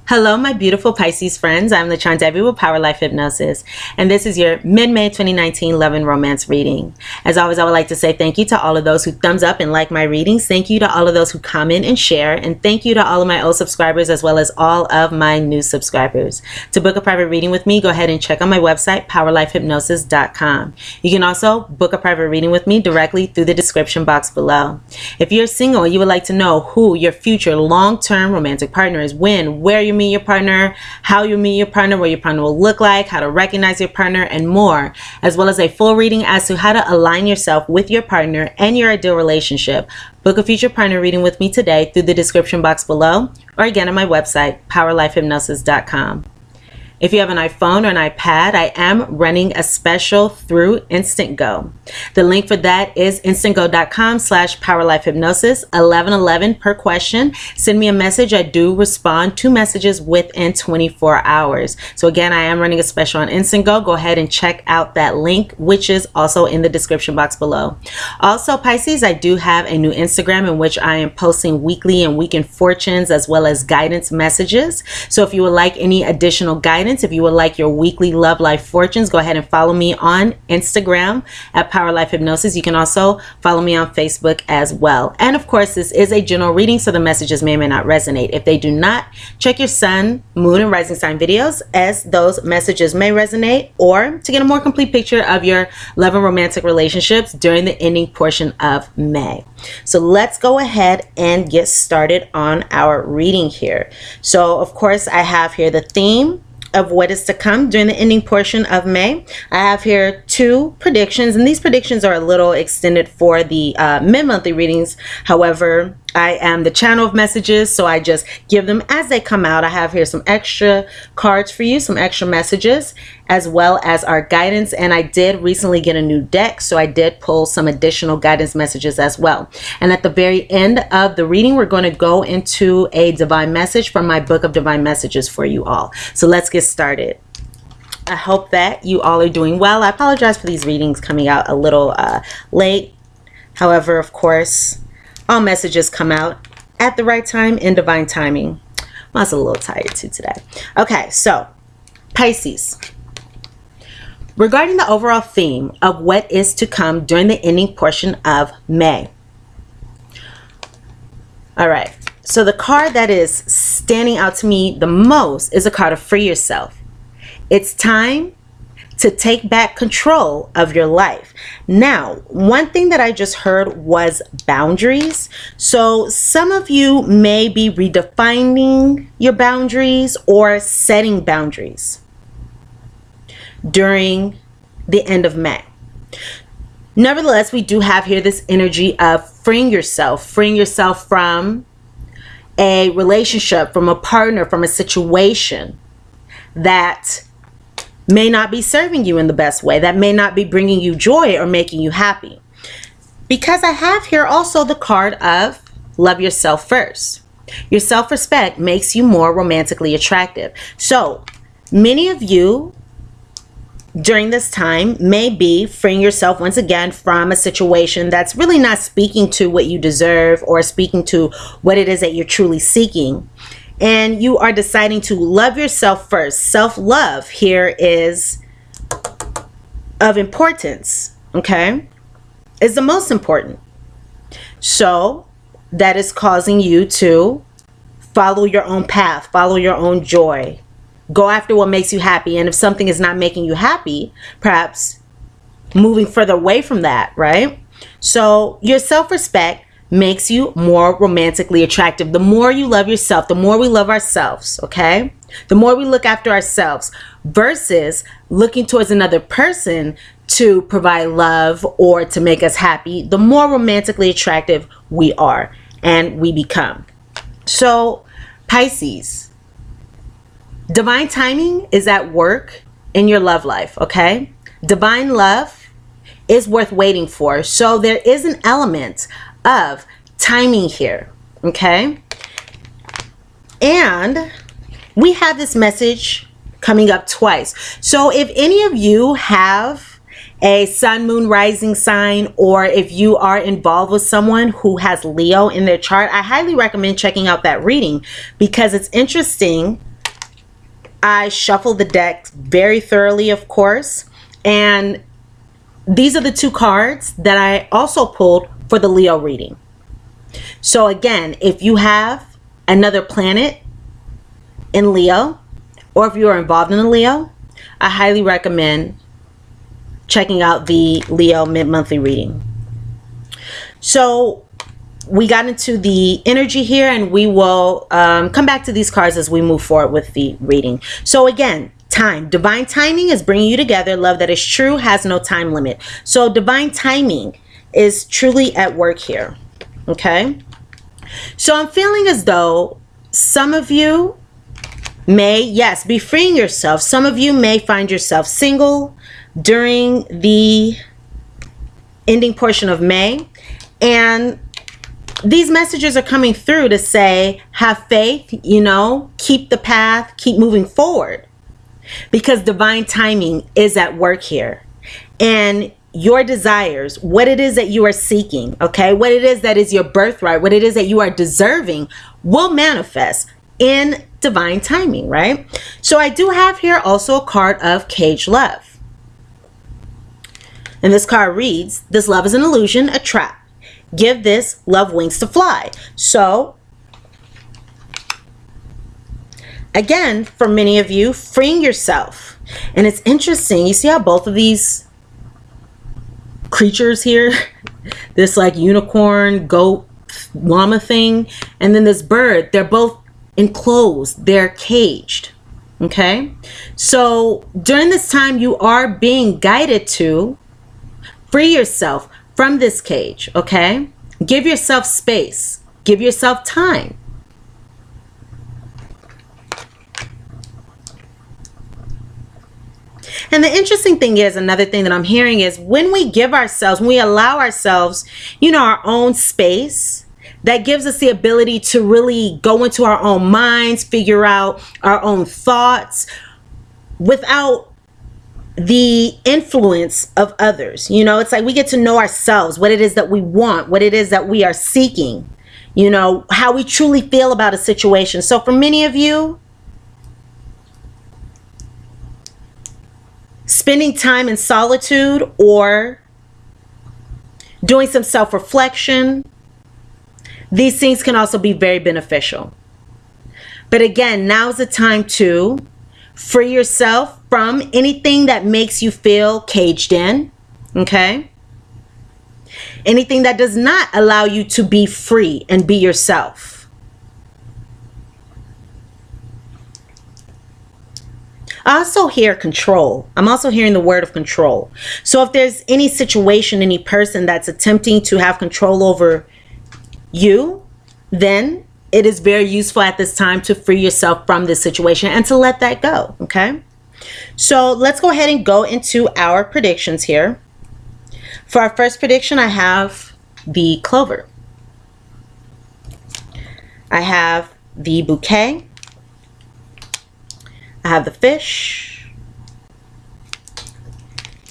Hello, my beautiful Pisces friends. I'm LaChan Debbie with Power Life Hypnosis, and this is your mid-May 2019 Love and Romance reading. As always, I would like to say thank you to all of those who thumbs up and like my readings. Thank you to all of those who comment and share, and thank you to all of my old subscribers as well as all of my new subscribers. To book a private reading with me, go ahead and check on my website, powerlifehypnosis.com. You can also book a private reading with me directly through the description box below. If you're single and you would like to know who your future long-term romantic partner is, when, where you meet your partner, how you meet your partner, what your partner will look like, how to recognize your partner, and more, as well as a full reading as to how to align yourself with your partner and your ideal relationship, book a future partner reading with me today through the description box below, or again on my website, powerlifehypnosis.com. If you have an iPhone or an iPad, I am running a special through Instant Go. The link for that is instantgo.com/powerlifehypnosis, 1111 per question. Send me a message. I do respond to messages within 24 hours. So again, I am running a special on Instant Go. Go ahead and check out that link, which is also in the description box below. Also, Pisces, I do have a new Instagram in which I am posting weekly and weekend fortunes as well as guidance messages. So if you would like any additional guidance, if you would like your weekly love life fortunes, go ahead and follow me on Instagram at Power Life Hypnosis. You can also follow me on Facebook as well. And of course, this is a general reading, so the messages may or may not resonate. If they do not, check your sun, moon, and rising sign videos as those messages may resonate, or to get a more complete picture of your love and romantic relationships during the ending portion of May. So let's go ahead and get started on our reading here. So of course, I have here the theme of what is to come during the ending portion of May. I have here two predictions, and these predictions are a little extended for the mid-monthly readings. However, I am the channel of messages, so I just give them as they come out. I have here some extra cards for you, some extra messages, as well as our guidance. And I did recently get a new deck, so I did pull some additional guidance messages as well. And at the very end of the reading, we're going to go into a divine message from my book of divine messages for you all. So let's get started. I hope that you all are doing well. I apologize for these readings coming out a little late. However, of course, all messages come out at the right time in divine timing. I was a little tired too today. Okay, so Pisces. Regarding the overall theme of what is to come during the ending portion of May. All right, so the card that is standing out to me the most is a card of free yourself. It's time to take back control of your life. Now, one thing that I just heard was boundaries. So some of you may be redefining your boundaries or setting boundaries during the end of May. Nevertheless, we do have here this energy of freeing yourself from a relationship, from a partner, from a situation that may not be serving you in the best way, that may not be bringing you joy or making you happy. Because I have here also the card of love yourself first. Your self-respect makes you more romantically attractive. So many of you during this time may be freeing yourself once again from a situation that's really not speaking to what you deserve or speaking to what it is that you're truly seeking. And you are deciding to love yourself first. Self-love here is of importance, okay? It's the most important. So that is causing you to follow your own path, follow your own joy. Go after what makes you happy. And if something is not making you happy, perhaps moving further away from that, right? So your self-respect makes you more romantically attractive. The more you love yourself, the more we love ourselves, okay? The more we look after ourselves versus looking towards another person to provide love or to make us happy, the more romantically attractive we are and we become. So, Pisces, divine timing is at work in your love life, okay? Divine love is worth waiting for. So there is an element of timing here, okay? And we have this message coming up twice. So if any of you have a sun, moon, rising sign, or if you are involved with someone who has Leo in their chart, I highly recommend checking out that reading because it's interesting I shuffled the deck very thoroughly, of course, and these are the two cards that I also pulled for the Leo reading. So again, if you have another planet in Leo, or if you are involved in a Leo, I highly recommend checking out the Leo mid-monthly reading. So we got into the energy here, and we will come back to these cards as we move forward with the reading. So again, time. Divine timing is bringing you together. Love that is true, has no time limit. So divine timing is truly at work here. Okay. So I'm feeling as though some of you may, yes, be freeing yourself. Some of you may find yourself single during the ending portion of May. And these messages are coming through to say, have faith, you know, keep the path, keep moving forward, because divine timing is at work here. And your desires, what it is that you are seeking, okay, what it is that is your birthright, what it is that you are deserving, will manifest in divine timing, right? So I do have here also a card of cage love. And this card reads, this love is an illusion, a trap. Give this love wings to fly. So again, for many of you, freeing yourself. And it's interesting, you see how both of these creatures here, this like unicorn, goat, llama thing, and then this bird, they're both enclosed, they're caged. Okay, so during this time you are being guided to free yourself from this cage. Okay, give yourself space, give yourself time. And the interesting thing is, another thing that I'm hearing is, when we give ourselves, when we allow ourselves, you know, our own space, that gives us the ability to really go into our own minds, figure out our own thoughts without the influence of others. You know, it's like we get to know ourselves, what it is that we want, what it is that we are seeking, you know, how we truly feel about a situation. So for many of you, spending time in solitude or doing some self-reflection, these things can also be very beneficial. But again, now's the time to free yourself from anything that makes you feel caged in, okay? Anything that does not allow you to be free and be yourself. I also hear control. I'm also hearing the word of control. So if there's any situation, any person that's attempting to have control over you, then it is very useful at this time to free yourself from this situation and to let that go, okay? So let's go ahead and go into our predictions here. For our first prediction, I have the clover. I have the bouquet. I have the fish.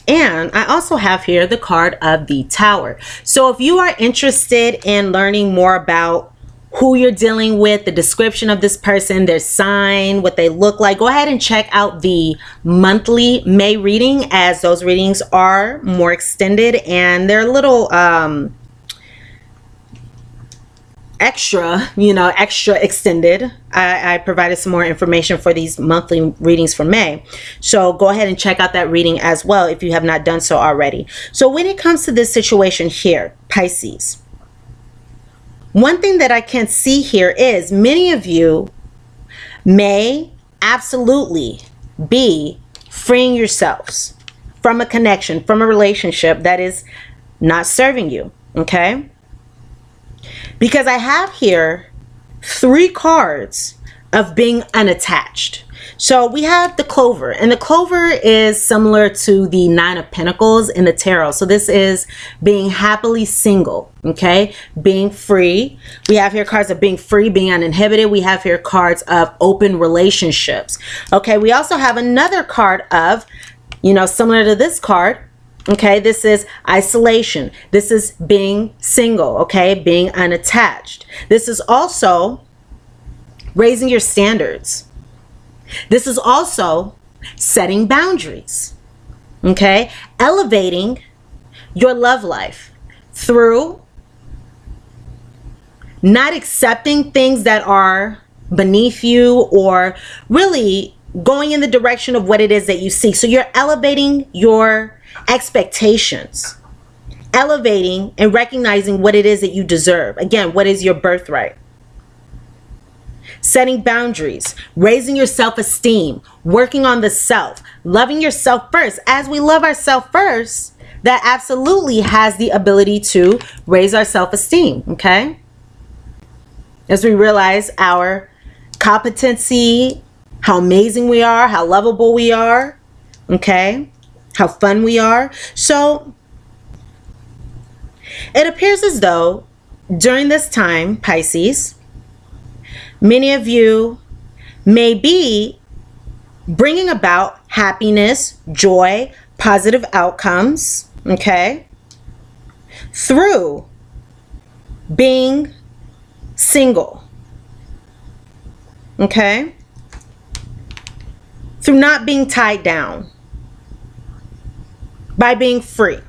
And I also have here the card of the Tower. So if you are interested in learning more about who you're dealing with, the description of this person, their sign, what they look like, go ahead and check out the monthly May reading, as those readings are more extended and they're a little extra, you know, extra extended. I provided some more information for these monthly readings for May. So go ahead and check out that reading as well if you have not done so already. So when it comes to this situation here, Pisces, one thing that I can see here is many of you may absolutely be freeing yourselves from a connection, from a relationship that is not serving you, okay? Because I have here 3 cards of being unattached. So we have the clover, and the clover is similar to the 9 of Pentacles in the tarot. So this is being happily single, okay? Being free. We have here cards of being free, being uninhibited. We have here cards of open relationships. Okay, we also have another card of, you know, similar to this card. Okay, this is isolation. This is being single, okay? Being unattached. This is also raising your standards. This is also setting boundaries, okay? Elevating your love life through not accepting things that are beneath you, or really going in the direction of what it is that you seek. So you're elevating your expectations, elevating and recognizing what it is that you deserve. Again, what is your birthright? Setting boundaries, raising your self-esteem, working on the self, loving yourself first. As we love ourselves first, that absolutely has the ability to raise our self-esteem, okay? As we realize our competency, how amazing we are, how lovable we are, okay? How fun we are. So it appears as though during this time, Pisces, many of you may be bringing about happiness, joy, positive outcomes, okay, through being single, okay, through not being tied down, by being free.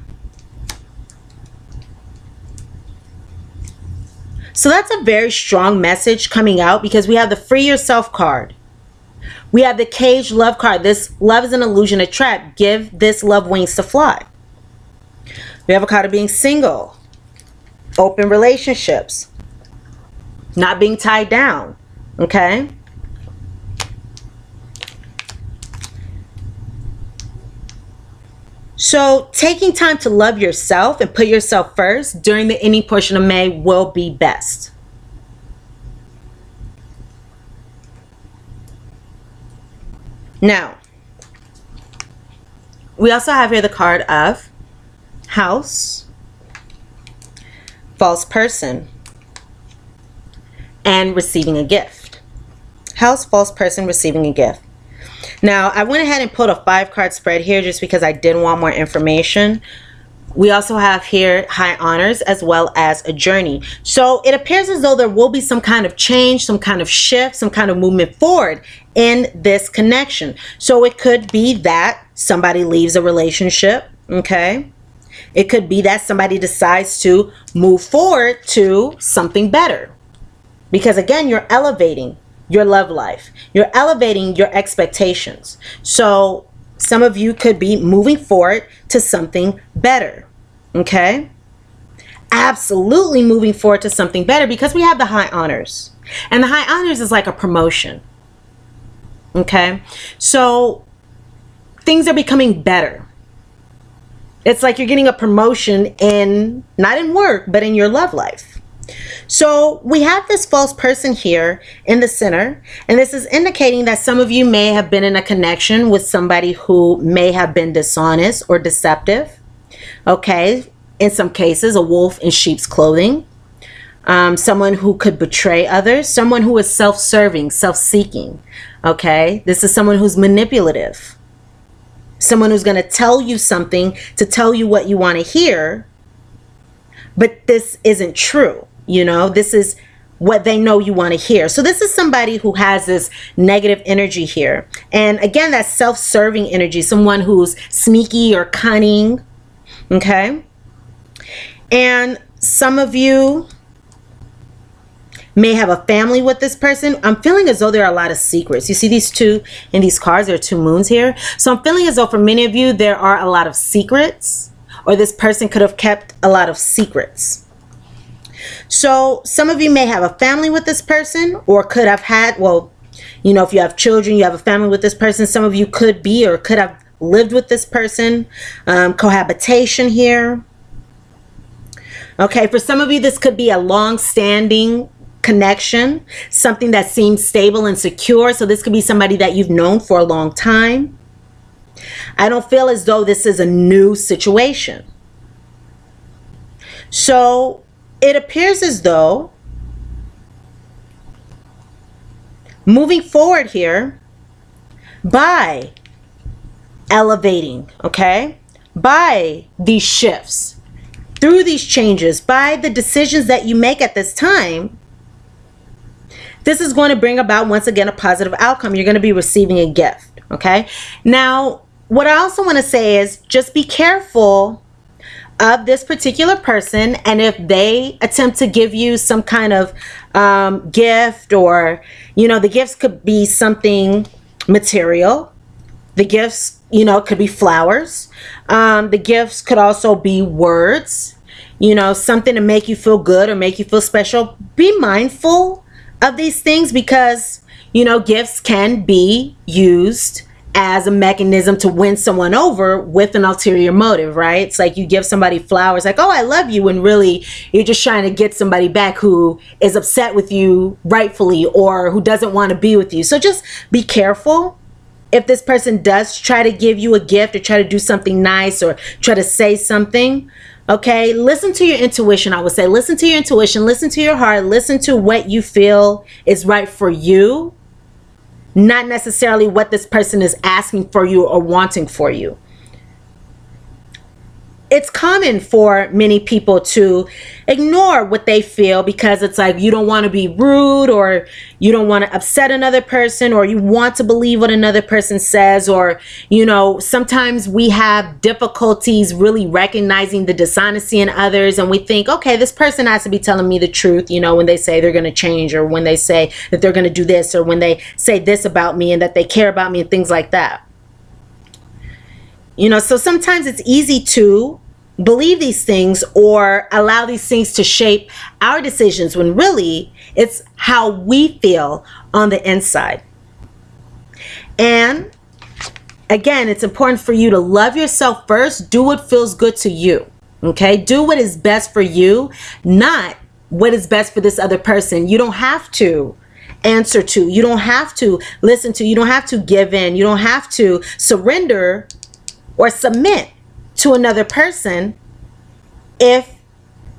So that's a very strong message coming out, because we have the free yourself card. We have the caged love card. This love is an illusion, a trap. Give this love wings to fly. We have a card of being single, open relationships, not being tied down, okay? So taking time to love yourself and put yourself first during the ending portion of May will be best. Now, we also have here the card of House, False Person, and Receiving a Gift. House, False Person, Receiving a Gift. Now, I went ahead and pulled a 5-card spread here just because I did want more information. We also have here High Honors as well as a Journey. So it appears as though there will be some kind of change, some kind of shift, some kind of movement forward in this connection. So it could be that somebody leaves a relationship, okay? It could be that somebody decides to move forward to something better. Because again, you're elevating your love life. You're elevating your expectations. So some of you could be moving forward to something better, okay? Absolutely moving forward to something better, because we have the High Honors. And the High Honors is like a promotion, okay? So things are becoming better. It's like you're getting a promotion in, not in work, but in your love life. So we have this false person here in the center, and this is indicating that some of you may have been in a connection with somebody who may have been dishonest or deceptive, okay? In some cases, a wolf in sheep's clothing, someone who could betray others, someone who is self-serving, self-seeking, okay? This is someone who's manipulative, someone who's going to tell you something to tell you what you want to hear, but this isn't true. You know, this is what they know you want to hear. So this is somebody who has this negative energy here. And again, that's self-serving energy, someone who's sneaky or cunning, okay? And some of you may have a family with this person. I'm feeling as though there are a lot of secrets. You see these two in these cards, there are 2 moons here. So I'm feeling as though for many of you, there are a lot of secrets, or this person could have kept a lot of secrets. So some of you may have a family with this person, or could have had, well, you know, if you have children, you have a family with this person. Some of you could be or could have lived with this person. Cohabitation here. Okay, for some of you, this could be a long-standing connection, something that seems stable and secure. So this could be somebody that you've known for a long time. I don't feel as though this is a new situation. So it appears as though moving forward here by elevating, okay, by these shifts, through these changes, by the decisions that you make at this time, this is going to bring about, once again, a positive outcome. You're going to be receiving a gift. Okay. Now, what I also want to say is just be careful of this particular person, and if they attempt to give you some kind of gift, or the gifts could be something material. The gifts could be flowers. The gifts could also be words, something to make you feel good or make you feel special. Be mindful of these things, because gifts can be used as a mechanism to win someone over with an ulterior motive, right? It's like you give somebody flowers like, oh, I love you, when really you're just trying to get somebody back who is upset with you rightfully, or who doesn't want to be with you. So just be careful. If this person does try to give you a gift or try to do something nice or try to say something, okay, listen to your intuition. I would say listen to your intuition, listen to your heart, listen to what you feel is right for you, not necessarily what this person is asking for you or wanting for you. It's common for many people to ignore what they feel, because it's like you don't want to be rude, or you don't want to upset another person, or you want to believe what another person says, or sometimes we have difficulties really recognizing the dishonesty in others, and we think, okay, this person has to be telling me the truth, when they say they're going to change, or when they say that they're going to do this, or when they say this about me and that they care about me and things like that. So sometimes it's easy to believe these things or allow these things to shape our decisions, when really it's how we feel on the inside. And again, it's important for you to love yourself first. Do what feels good to you. Okay? Do what is best for you, not what is best for this other person. You don't have to answer to. You don't have to listen to. You don't have to give in. You don't have to surrender or submit to another person if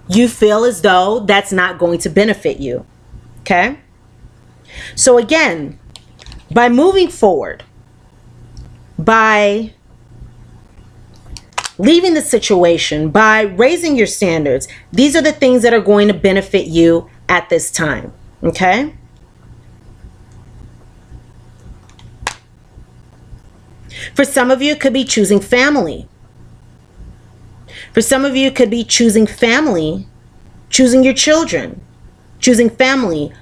you feel as though that's not going to benefit you. Okay? So again, by moving forward, by leaving the situation, by raising your standards, these are the things that are going to benefit you at this time. Okay? For some of you, it could be choosing family. For some of you, it could be choosing family, choosing your children, choosing family,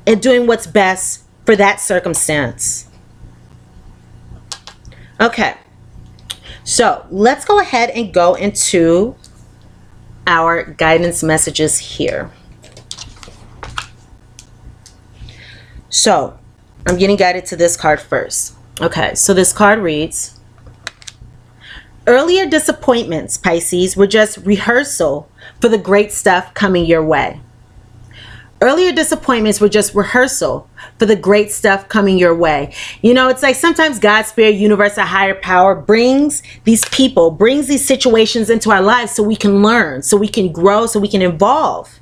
and doing what's best for that circumstance. Okay, so let's go ahead and go into our guidance messages here. So I'm getting guided to this card first. Okay, so this card reads, earlier disappointments, Pisces, were just rehearsal for the great stuff coming your way. Earlier disappointments were just rehearsal for the great stuff coming your way. It's like sometimes God, Spirit, universe, a higher power brings these people, brings these situations into our lives so we can learn, so we can grow, so we can evolve,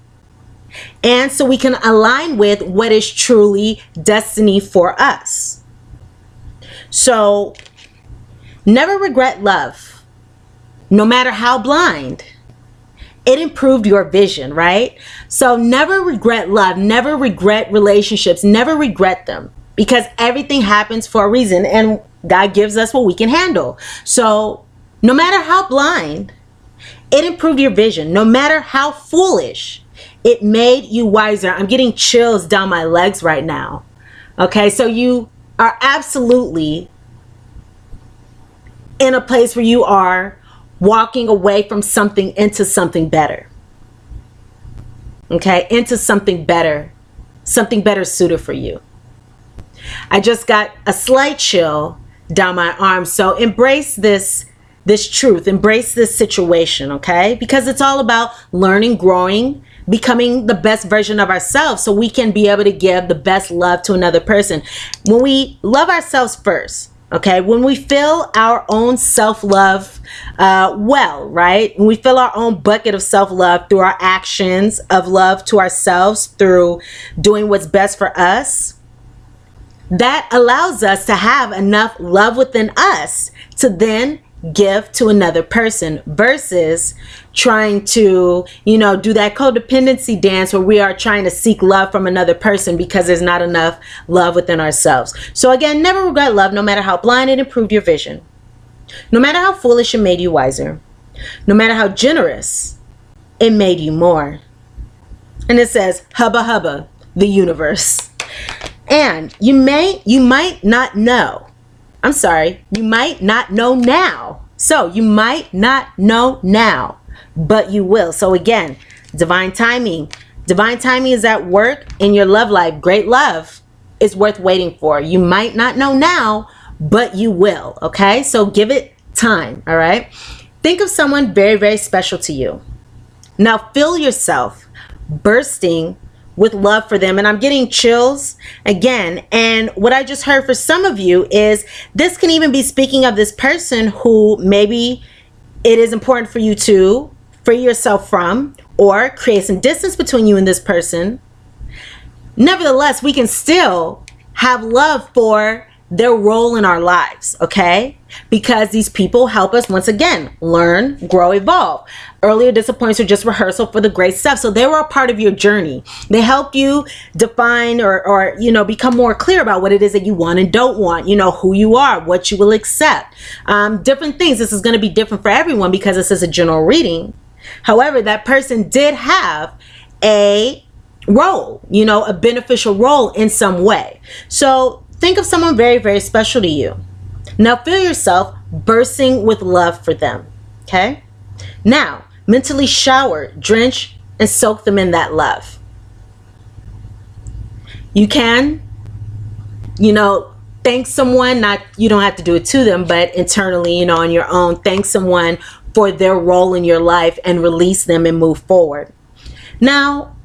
and so we can align with what is truly destiny for us. So never regret love. No matter how blind, it improved your vision, right? So never regret love, never regret relationships, never regret them, because everything happens for a reason, and God gives us what we can handle. So no matter how blind, it improved your vision. No matter how foolish, it made you wiser. I'm getting chills down my legs right now. Okay, so you are absolutely in a place where you are walking away from something into something better. Okay, into something better suited for you. I just got a slight chill down my arm. So embrace this truth, embrace this situation, okay? Because it's all about learning, growing, becoming the best version of ourselves so we can be able to give the best love to another person. When we love ourselves first, okay, when we fill our own self-love right? When we fill our own bucket of self-love through our actions of love to ourselves, through doing what's best for us, that allows us to have enough love within us to then give to another person versus trying to, do that codependency dance where we are trying to seek love from another person because there's not enough love within ourselves. So again, never regret love, no matter how blind it improved your vision, no matter how foolish it made you wiser, no matter how generous it made you more. And it says, hubba hubba, the universe. And you might not know. I'm sorry, you might not know now. So you might not know now, but you will. So again, divine timing. Divine timing is at work in your love life. Great love is worth waiting for. You might not know now, but you will. Okay, so give it time. All right. Think of someone very, very special to you. Now feel yourself bursting with love for them. And I'm getting chills again. And what I just heard for some of you is this can even be speaking of this person who maybe it is important for you to free yourself from or create some distance between you and this person. Nevertheless, we can still have love for their role in our lives, okay? Because these people help us, once again, learn, grow, evolve. Earlier disappointments are just rehearsal for the great stuff. So they were a part of your journey. They help you define or become more clear about what it is that you want and don't want, who you are, what you will accept, different things. This is going to be different for everyone because this is a general reading. However, that person did have a role, a beneficial role in some way. So think of someone very, very special to you. Now feel yourself bursting with love for them. Okay? Now, mentally shower, drench, and soak them in that love. You can, thank someone, you don't have to do it to them, but internally, on your own, thank someone for their role in your life and release them and move forward. Now,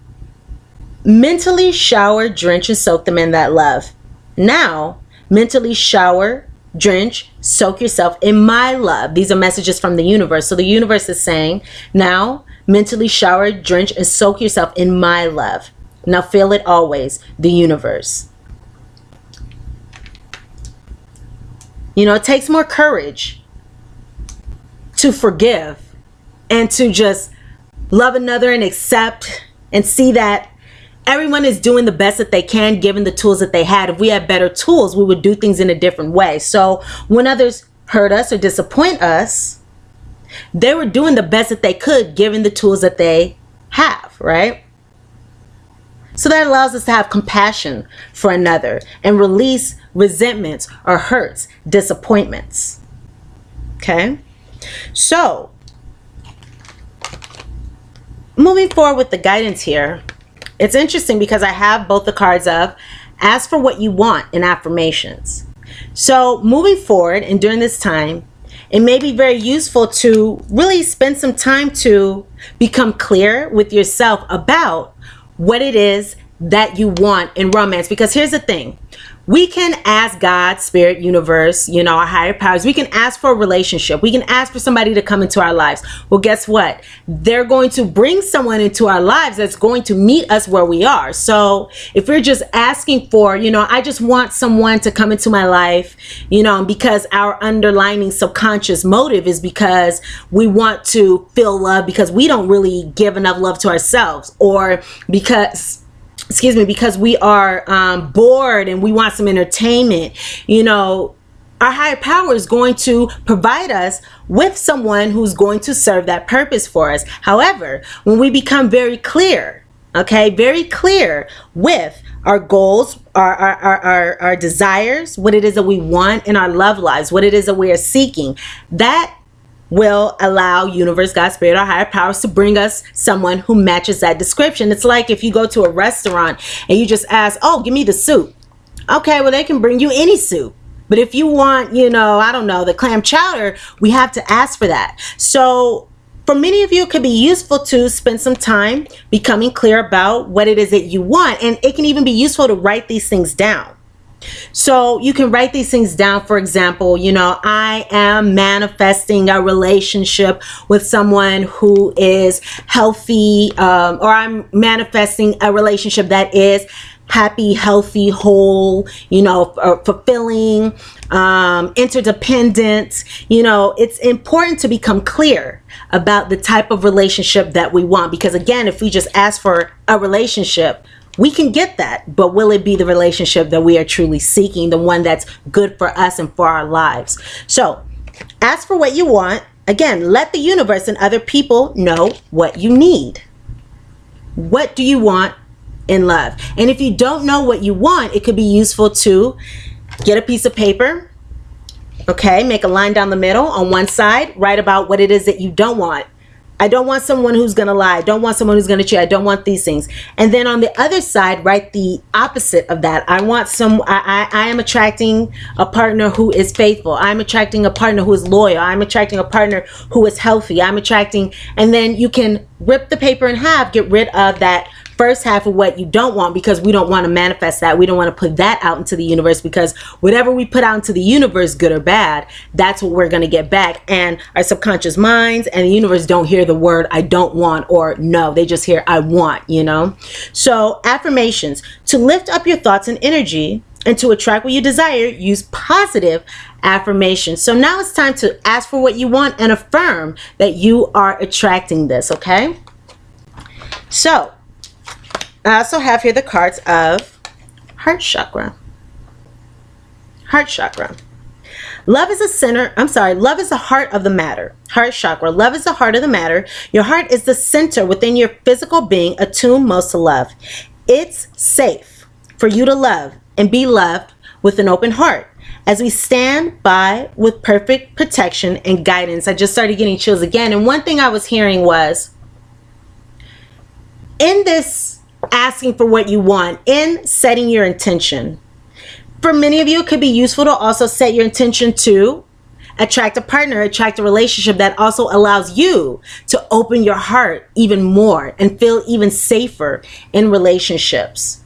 mentally shower, drench, and soak them in that love. Now, mentally shower, drench, soak yourself in my love. These are messages from the universe. So the universe is saying, now, mentally shower, drench, and soak yourself in my love. Now feel it always, the universe. It takes more courage to forgive and to just love another and accept and see that everyone is doing the best that they can given the tools that they had. If we had better tools, we would do things in a different way. So when others hurt us or disappoint us, they were doing the best that they could given the tools that they have, right? So that allows us to have compassion for another and release resentments or hurts, disappointments. Okay? So moving forward with the guidance here, it's interesting because I have both the cards of ask for what you want in affirmations. So moving forward and during this time, it may be very useful to really spend some time to become clear with yourself about what it is that you want in romance. Because here's the thing. We can ask God, spirit, universe, our higher powers. We can ask for a relationship. We can ask for somebody to come into our lives. Well, guess what? They're going to bring someone into our lives that's going to meet us where we are. So if we're just asking for, I just want someone to come into my life, because our underlying subconscious motive is because we want to feel love because we don't really give enough love to ourselves, or because we are bored and we want some entertainment. Our higher power is going to provide us with someone who's going to serve that purpose for us. However, when we become very clear, very clear with our goals, our desires, what it is that we want in our love lives, what it is that we are seeking, that will allow universe, God, spirit, or higher powers to bring us someone who matches that description. It's like if you go to a restaurant and you just ask, oh, give me the soup. Okay, well, they can bring you any soup. But if you want, the clam chowder, we have to ask for that. So for many of you, it could be useful to spend some time becoming clear about what it is that you want. And it can even be useful to write these things down. So you can write these things down. For example, I am manifesting a relationship with someone who is healthy, or I'm manifesting a relationship that is happy, healthy, whole, fulfilling, interdependent. It's important to become clear about the type of relationship that we want, because again, if we just ask for a relationship, we can get that, but will it be the relationship that we are truly seeking, the one that's good for us and for our lives? So ask for what you want. Again, let the universe and other people know what you need. What do you want in love? And if you don't know what you want, it could be useful to get a piece of paper, okay, make a line down the middle. On one side, write about what it is that you don't want. I don't want someone who's going to lie. I don't want someone who's going to cheat. I don't want these things. And then on the other side, write the opposite of that. I am attracting a partner who is faithful. I'm attracting a partner who is loyal. I'm attracting a partner who is healthy. And then you can rip the paper in half, get rid of that first half of what you don't want, because we don't want to manifest that. We don't want to put that out into the universe, because whatever we put out into the universe, good or bad, that's what we're going to get back. And our subconscious minds and the universe don't hear the word I don't want or no. They just hear I want, So affirmations: to lift up your thoughts and energy and to attract what you desire, use positive affirmations. So now it's time to ask for what you want and affirm that you are attracting this, okay? So I also have here the cards of heart chakra. Heart chakra. Love is the heart of the matter. Heart chakra. Love is the heart of the matter. Your heart is the center within your physical being, attuned most to love. It's safe for you to love and be loved with an open heart. As we stand by with perfect protection and guidance. I just started getting chills again. And one thing I was hearing was, in this asking for what you want, in setting your intention, for many of you, it could be useful to also set your intention to attract a partner, attract a relationship that also allows you to open your heart even more and feel even safer in relationships.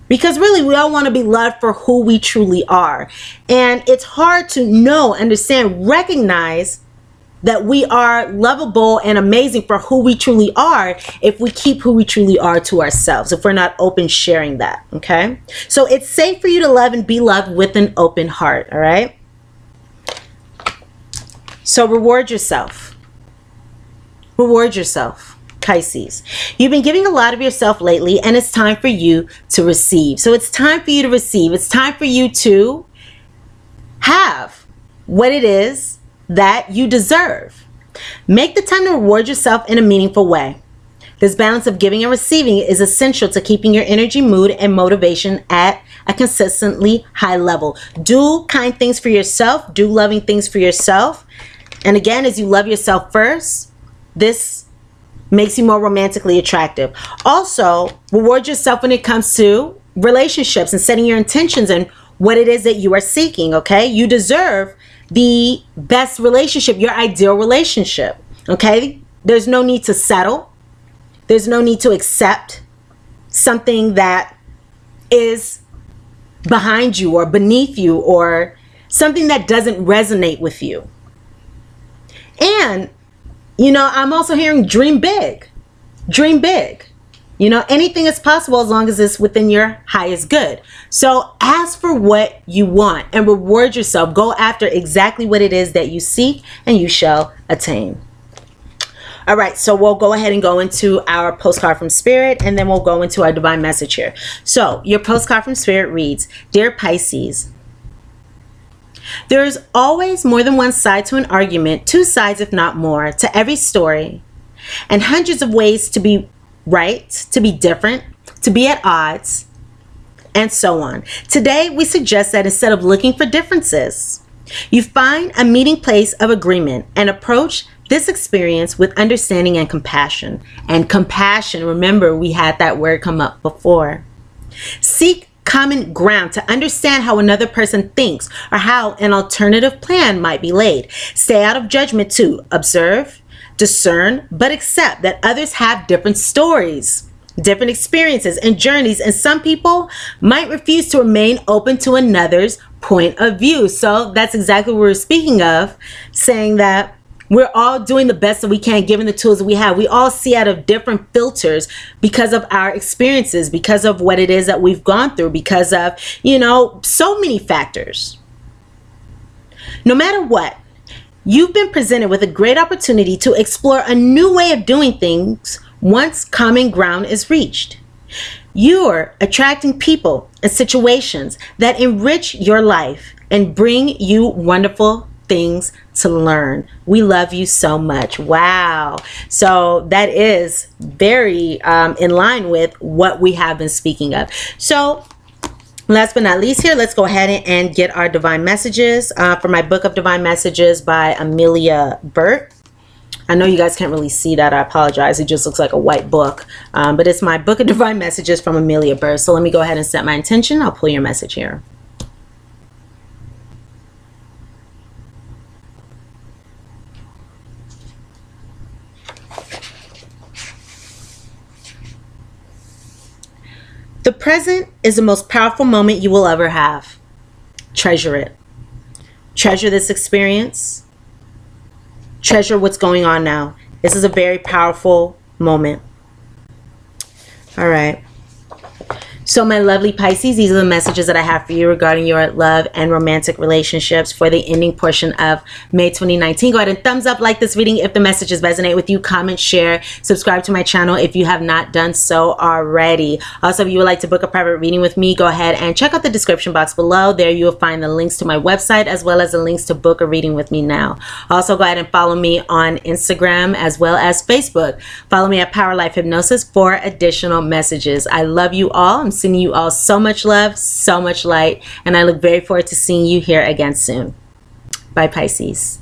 Because really, we all want to be loved for who we truly are. And it's hard to know, understand, recognize that we are lovable and amazing for who we truly are if we keep who we truly are to ourselves, if we're not open sharing that, okay? So it's safe for you to love and be loved with an open heart, all right? So reward yourself. Reward yourself, Pisces. You've been giving a lot of yourself lately, and it's time for you to receive. So it's time for you to receive. It's time for you to have what it is that you deserve. Make the time to reward yourself in a meaningful way. This balance of giving and receiving is essential to keeping your energy, mood, and motivation at a consistently high level. Do kind things for yourself. Do loving things for yourself. And again, as you love yourself first, this makes you more romantically attractive. Also, reward yourself when it comes to relationships and setting your intentions and what it is that you are seeking, okay? You deserve the best relationship, your ideal relationship, okay? There's no need to settle. There's no need to accept something that is behind you or beneath you or something that doesn't resonate with you. And, I'm also hearing dream big. Dream big. Anything is possible as long as it's within your highest good. So ask for what you want and reward yourself. Go after exactly what it is that you seek, and you shall attain. All right, so we'll go ahead and go into our postcard from Spirit, and then we'll go into our divine message here. So your postcard from Spirit reads, Dear Pisces, there is always more than one side to an argument, two sides if not more, to every story, and hundreds of ways to be right, to be different, to be at odds, and so on. Today, we suggest that instead of looking for differences, you find a meeting place of agreement and approach this experience with understanding and compassion. And compassion, remember, we had that word come up before. Seek common ground to understand how another person thinks or how an alternative plan might be laid. Stay out of judgment to observe, discern, but accept that others have different stories, different experiences and journeys, and some people might refuse to remain open to another's point of view. So that's exactly what we're speaking of, saying that We're all doing the best that we can, given the tools that we have. We all see out of different filters because of our experiences, because of what it is that we've gone through, because of, you know, so many factors. No matter what, you've been presented with a great opportunity to explore a new way of doing things once common ground is reached. You're attracting people and situations that enrich your life and bring you wonderful things to learn. We love you so much. Wow. So that is very in line with what we have been speaking of. So last but not least here, let's go ahead and get our divine messages for my book of divine messages by Amelia Burt. I know you guys can't really see that. I apologize. It just looks like a white book. But it's my book of divine messages from Amelia Burt. So let me go ahead and set my intention. I'll pull your message here. The present is the most powerful moment you will ever have. Treasure it. Treasure this experience. Treasure what's going on now. This is a very powerful moment. All right. So my lovely Pisces, these are the messages that I have for you regarding your love and romantic relationships for the ending portion of May 2019. Go ahead and thumbs up, like this reading if the messages resonate with you. Comment, share, subscribe to my channel if you have not done so already. Also, if you would like to book a private reading with me, go ahead and check out the description box below. There you will find the links to my website as well as the links to book a reading with me now. Also, go ahead and follow me on Instagram as well as Facebook. Follow me at Power Life Hypnosis for additional messages. I love you all. I'm sending you all so much love, so much light, and I look very forward to seeing you here again soon. Bye, Pisces.